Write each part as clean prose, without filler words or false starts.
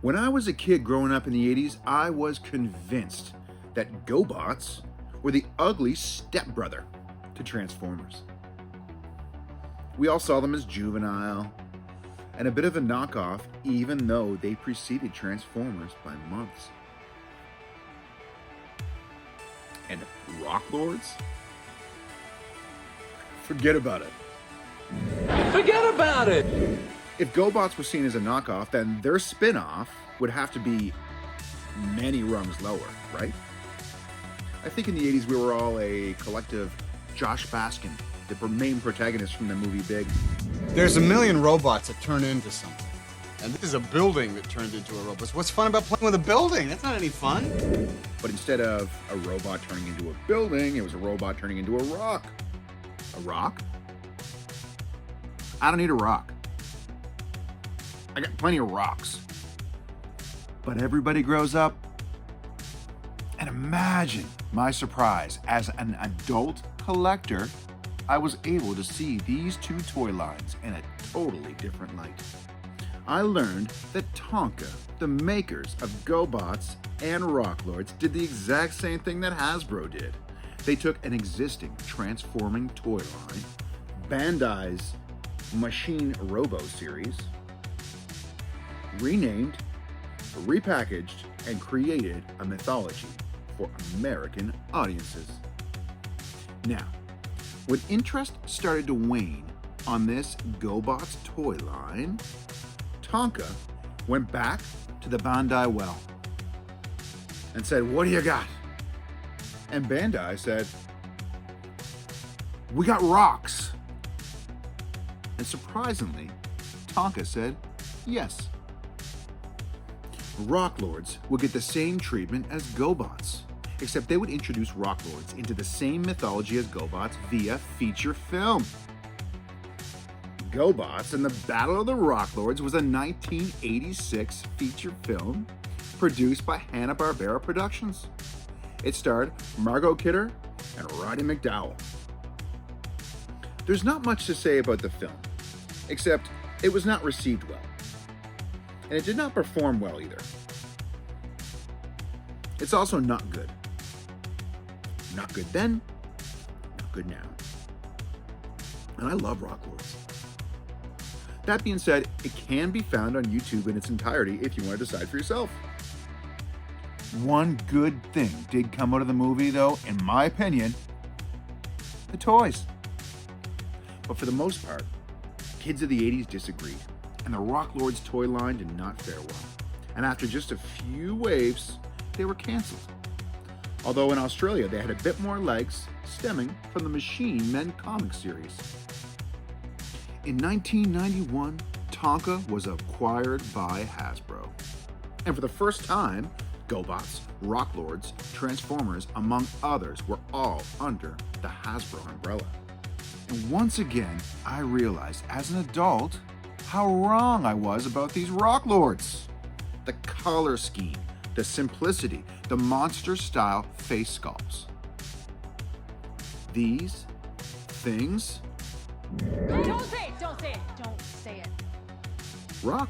When I was a kid growing up in the 80s, I was convinced that GoBots were the ugly stepbrother to Transformers. We all saw them as juvenile and a bit of a knockoff, even though they preceded Transformers by months. And Rock Lords? Forget about it. Forget about it! If GoBots were seen as a knockoff, then their spin-off would have to be many rungs lower, right? I think in the 80s we were all a collective Josh Baskin, the main protagonist from the movie Big. There's a million robots that turn into something. And this is a building that turned into a robot. So what's fun about playing with a building? That's not any fun. But instead of a robot turning into a building, it was a robot turning into a rock. A rock? I don't need a rock. I got plenty of rocks. But everybody grows up. And imagine my surprise as an adult collector, I was able to see these two toy lines in a totally different light. I learned that Tonka, the makers of GoBots and Rocklords, did the exact same thing that Hasbro did. They took an existing transforming toy line, Bandai's Machine Robo series, renamed, repackaged, and created a mythology for American audiences. Now, when interest started to wane on this GoBots toy line, Tonka went back to the Bandai well and said, "What do you got?" And Bandai said, "We got rocks." And surprisingly, Tonka said, "Yes." Rocklords would get the same treatment as GoBots, except they would introduce Rocklords into the same mythology as GoBots via feature film. GoBots and the Battle of the Rocklords was a 1986 feature film produced by Hanna-Barbera Productions. It starred Margot Kidder and Roddy McDowall. There's not much to say about the film, except it was not received well. And it did not perform well either. It's also not good. Not good then, not good now. And I love Rocklords. That being said, it can be found on YouTube in its entirety if you want to decide for yourself. One good thing did come out of the movie, though, in my opinion: the toys. But for the most part, kids of the 80s disagreed, and the Rocklords toy line did not fare well. And after just a few waves, they were canceled. Although in Australia, they had a bit more legs, stemming from the Machine Men comic series. In 1991, Tonka was acquired by Hasbro. And for the first time, GoBots, Rocklords, Transformers, among others, were all under the Hasbro umbrella. And once again, I realized as an adult how wrong I was about these Rocklords. The color scheme, the simplicity, the monster-style face sculpts. These things Don't say it! Don't say it! Don't say it! rock.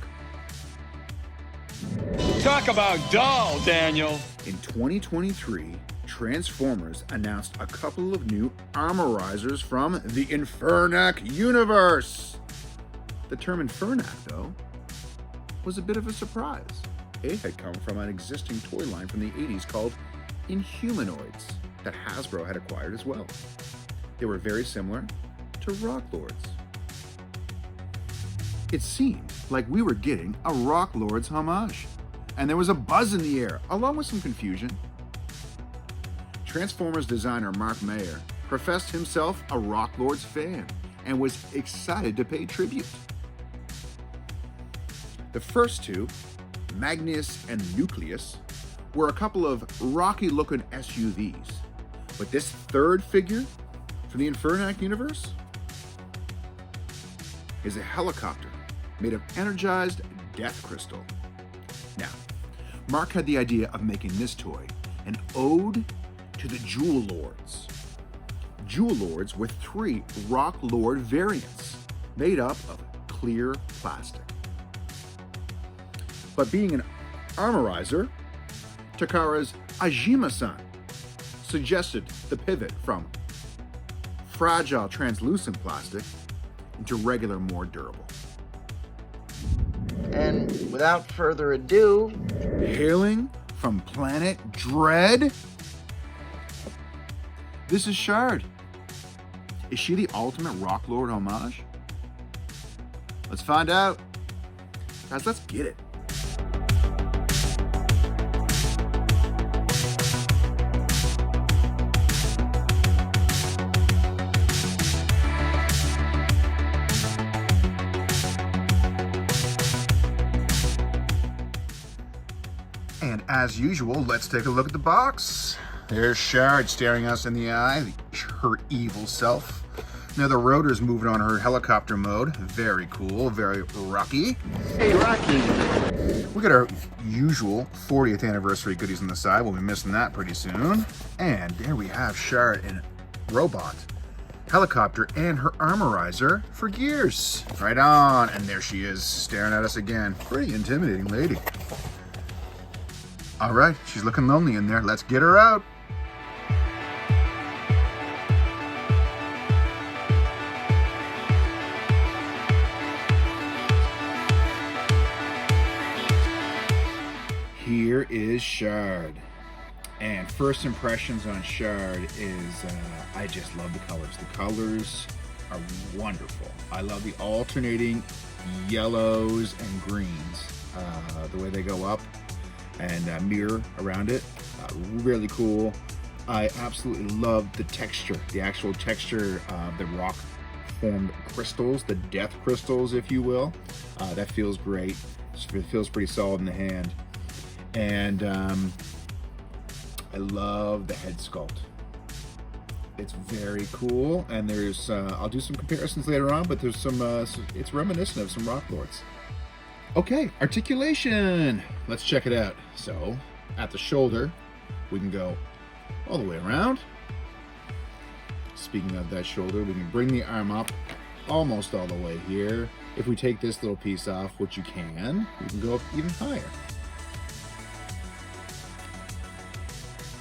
Talk about dull, Daniel. In 2023, Transformers announced a couple of new armorizers from the Infernac universe. The term Infernac, though, was a bit of a surprise. It had come from an existing toy line from the 80s called Inhumanoids that Hasbro had acquired as well. They were very similar to Rocklords. It seemed like we were getting a Rocklords homage, and there was a buzz in the air, along with some confusion. Transformers designer Mark Mayer professed himself a Rocklords fan and was excited to pay tribute. The first two, Magnus and Nucleus, were a couple of rocky-looking SUVs, but this third figure from the Infernac universe is a helicopter made of energized death crystal. Now, Mark had the idea of making this toy an ode to the Jewel Lords. Jewel Lords were 3 Rocklord variants made up of clear plastic. But being an armorizer, Takara's Ajima-san, suggested the pivot from fragile translucent plastic into regular, more durable. And without further ado, Hailing from planet Dread, this is Shard. Is she the ultimate Rock Lord homage? Let's find out. Guys, let's get it. And as usual, let's take a look at the box. There's Shard staring us in the eye, her evil self. Now the rotor's moving on her helicopter mode. Very cool, very rocky. hey Rocky, We got our usual 40th anniversary goodies on the side. We'll be missing that pretty soon. And there we have Shard in robot, helicopter, and her armorizer for gears. Right on. And there she is, staring at us again. Pretty intimidating lady. All right, she's looking lonely in there. Let's get her out. Here is Shard. And first impressions on Shard is I just love the colors. The colors are wonderful. I love the alternating yellows and greens. The way they go up and mirror around it. Really cool. I absolutely love the texture, the actual texture of the rock formed crystals, the death crystals, if you will. That feels great. It feels pretty solid in the hand. And I love the head sculpt. It's very cool. And there's, I'll do some comparisons later on, but there's some, it's reminiscent of some Rock Lords. Okay, articulation. Let's check it out. So, at the shoulder, we can go all the way around. Speaking of that shoulder, we can bring the arm up almost all the way here. If we take this little piece off, which you can, we can go up even higher.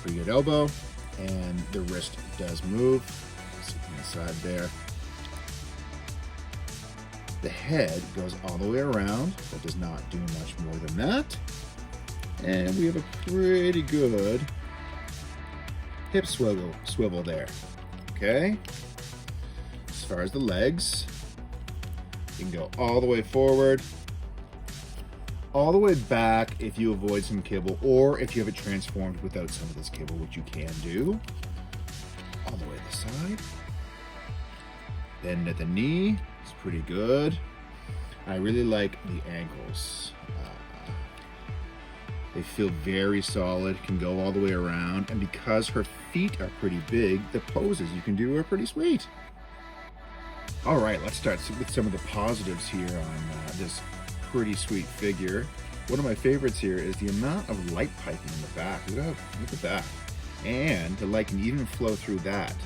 Pretty good elbow, and the wrist does move. See from the side there. The head goes all the way around. That does not do much more than that. And we have a pretty good hip swivel there. Okay. As far as the legs, you can go all the way forward, all the way back if you avoid some kibble, or if you have it transformed without some of this kibble, which you can do. All the way to the side. Then at the knee, it's pretty good. I really like the ankles. They feel very solid, can go all the way around, and because her feet are pretty big, the poses you can do are pretty sweet. All right, let's start with some of the positives here on this pretty sweet figure. One of my favorites here is the amount of light piping in the back. Look at that. And the light can even flow through that.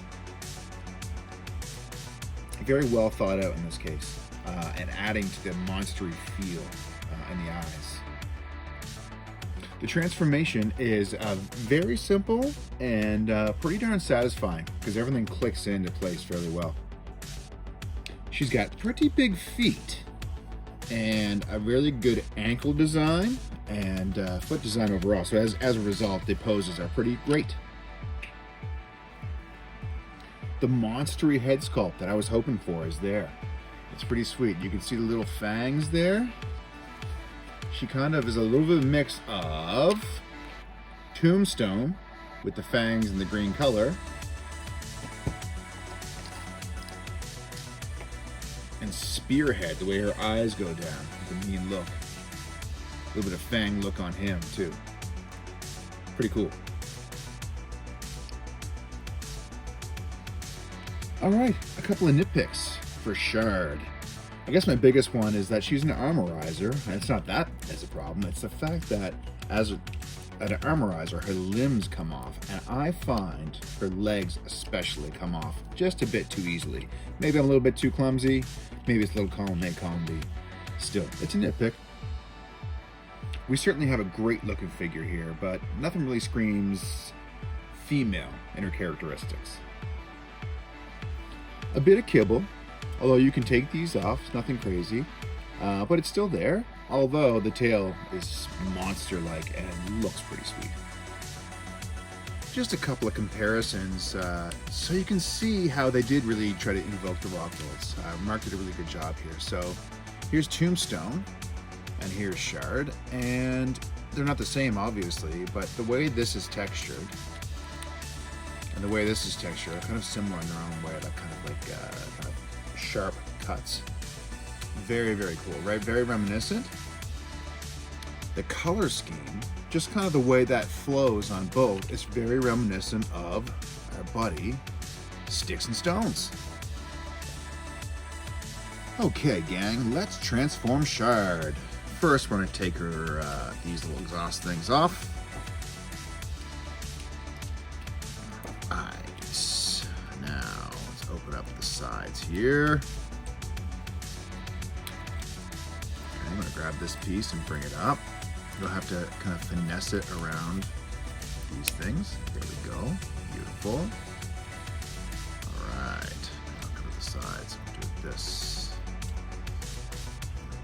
Very well thought out in this case, and adding to the monstery feel in the eyes. The transformation is very simple and pretty darn satisfying because everything clicks into place fairly well. She's got pretty big feet and a really good ankle design and foot design overall. So as a result, the poses are pretty great. The monstery head sculpt that I was hoping for is there. It's pretty sweet. You can see the little fangs there. She kind of is a little bit of a mix of Tombstone with the fangs and the green color, and Spearhead, the way her eyes go down, the mean look. A little bit of fang look on him too. Pretty cool. All right, a couple of nitpicks for Shard. I guess my biggest one is that she's an armorizer, and it's not that as a problem. It's the fact that as an armorizer, her limbs come off, and I find her legs especially come off just a bit too easily. Maybe I'm a little bit too clumsy. Maybe it's a little column A, column B. Still, it's a nitpick. We certainly have a great looking figure here, but nothing really screams female in her characteristics. A bit of kibble, although you can take these off, it's nothing crazy, but it's still there, although the tail is monster-like and looks pretty sweet. Just a couple of comparisons, so you can see how they did really try to invoke the Rock Lords. Mark did a really good job here. So here's Tombstone, and here's Shard, and they're not the same, obviously, but the way this is textured and the way this is textured are kind of similar in their own way, like kind of sharp cuts. Very, very cool, right? Very reminiscent. The color scheme, just kind of the way that flows on both, is very reminiscent of our buddy Sticks and Stones. Okay, gang, let's transform Shard. First, we're going to take her these little exhaust things off. Alright, now let's open up the sides here. Okay, I'm going to grab this piece and bring it up. You'll have to kind of finesse it around these things. There we go. Beautiful. Alright, now cover the sides. We'll do this.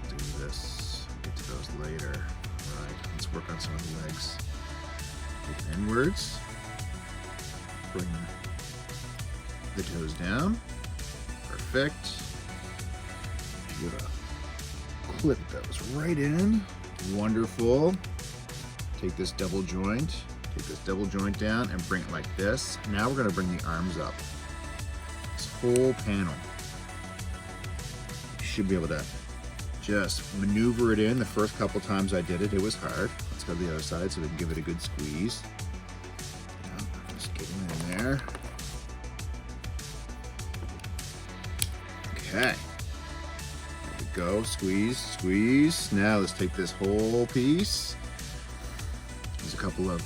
We'll do this. We'll get to those later. Alright, let's work on some of the legs. Get inwards. Bring the toes down. Perfect. You're gonna clip those right in. Wonderful. Take this double joint down and bring it like this. Now we're going to bring the arms up. This whole panel. You should be able to just maneuver it in. The first couple times I did it, it was hard. Let's go to the other side so we can give it a good squeeze. Just get in there. Okay. Go, squeeze, squeeze. Now let's take this whole piece. There's a couple of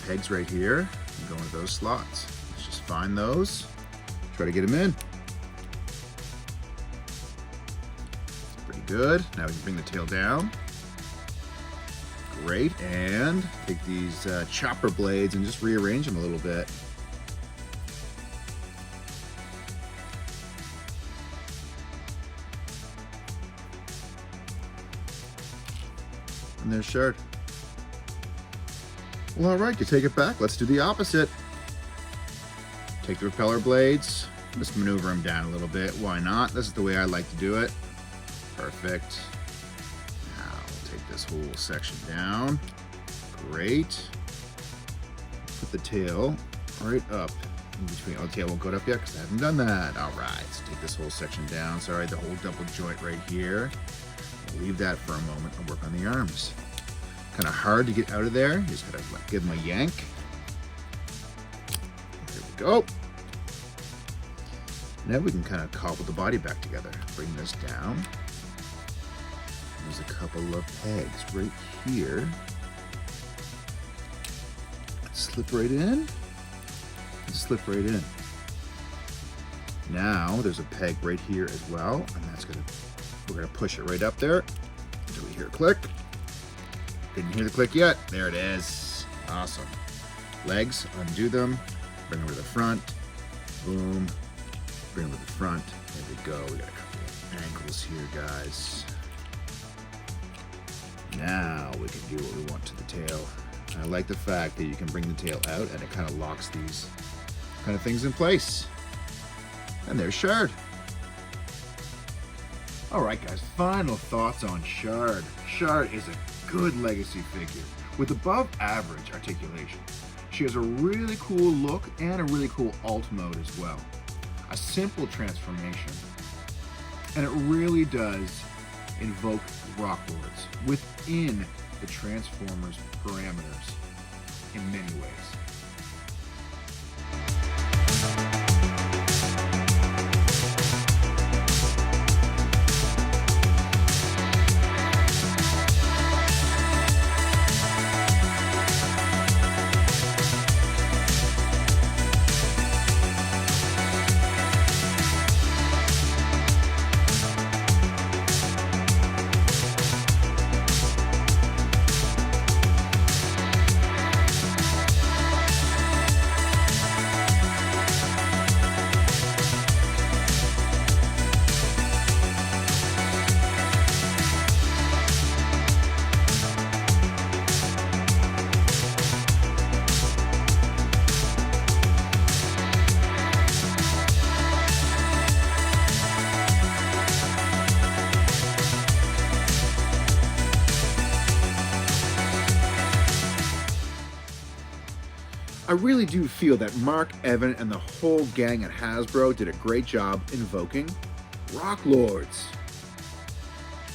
pegs right here. And go into those slots. Let's just find those. Try to get them in. Pretty good. Now we can bring the tail down. Great. And take these chopper blades and just rearrange them a little bit. And there's Shard. Well, all right, you take it back. Let's do the opposite. Take the repeller blades. Just maneuver them down a little bit. Why not? This is the way I like to do it. Perfect. Now we'll take this whole section down. Great. Put the tail right up in between. Oh, the tail won't go up yet because I haven't done that. All right, so take this whole section down. Sorry, the whole double joint right here. Leave that for a moment and work on the arms. Kind of hard to get out of there. You just gotta give them a yank. There we go. Now we can kind of cobble the body back together. Bring this down. There's a couple of pegs right here. Slip right in. Slip right in. Now there's a peg right here as well, and we're gonna push it right up there until we hear a click. Didn't hear the click yet. There it is. Awesome. Legs, undo them. Bring them to the front. Boom. Bring them to the front. There we go. We got a couple of angles here, guys. Now we can do what we want to the tail. I like the fact that you can bring the tail out and it kind of locks these kind of things in place. And there's Shard. Alright guys, final thoughts on Shard. Shard is a good legacy figure with above average articulation. She has a really cool look and a really cool alt mode as well. A simple transformation. And it really does invoke Rock Lords within the Transformers parameters in many ways. I really do feel that Mark, Evan, and the whole gang at Hasbro did a great job invoking Rock Lords.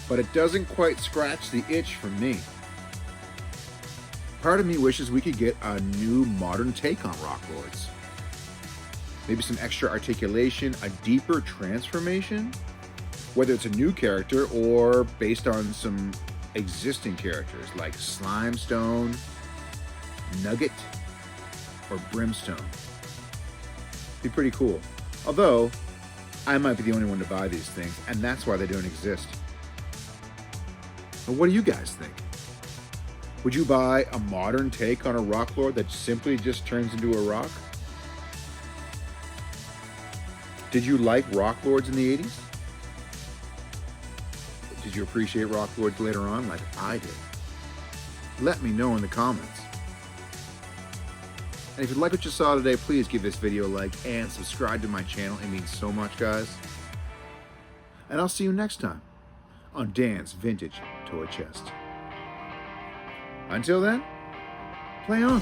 But it doesn't quite scratch the itch for me. Part of me wishes we could get a new modern take on Rock Lords. Maybe some extra articulation, a deeper transformation, whether it's a new character or based on some existing characters like Slimestone, Nugget, or Brimstone. Be pretty cool. Although, I might be the only one to buy these things, and that's why they don't exist. But what do you guys think? Would you buy a modern take on a Rock Lord that simply just turns into a rock? Did you like Rock Lords in the 80s? Did you appreciate Rock Lords later on like I did? Let me know in the comments. And if you like what you saw today, please give this video a like and subscribe to my channel. It means so much, guys. And I'll see you next time on Dan's Vintage Toy Chest. Until then, play on.